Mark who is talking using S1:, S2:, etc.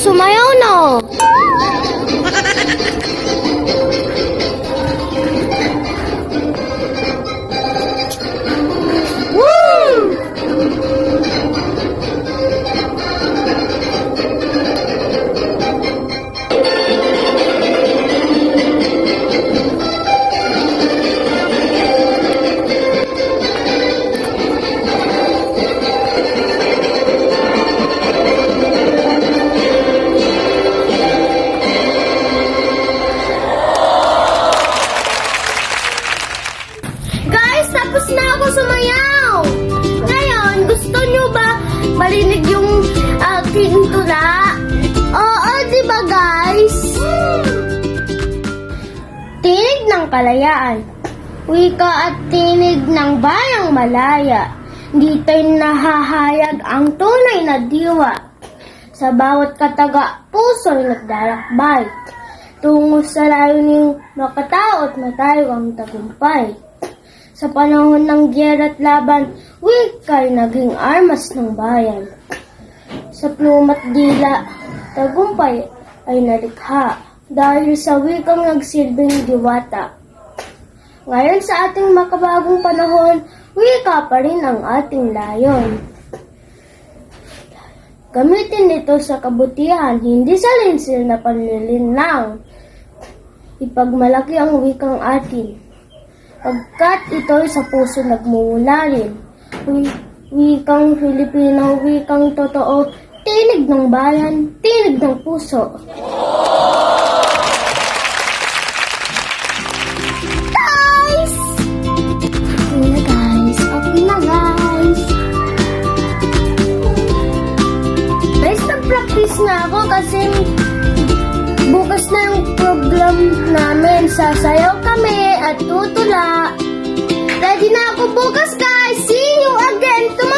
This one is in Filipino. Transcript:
S1: sumayaw no. Guys, tapos na ako sumayaw. Ngayon, gusto nyo ba marinig yung aking tula? Oo, di ba guys? Tinig ng kalayaan, wika at tinig ng bayang malaya. Dito'y nahahayag ang tunay na diwa. Sa bawat kataga, puso'y naglalakbay. Tungo sa layuning makatao at matayo ang tagumpay. Sa panahon ng giyera at laban, wika'y naging armas ng bayan. Sa pluma't dila, tagumpay ay nalikha dahil sa wikang nagsilbing diwata. Ngayon sa ating makabagong panahon, wika pa rin ang ating layon. Gamitin ito sa kabutihan, hindi sa linsil na panlilinlang. Ipagmalaki ang wikang atin, pagkat ito'y sa puso nagmumularin. Wikang Filipino, wikang totoo, tinig ng bayan, tinig ng puso. Guys! Okay na guys. Guys, nag-practice na ako kasi bukas na yung program namin. Sasayaw kami at tutula. Ready na ako bukas guys. See you again tomorrow.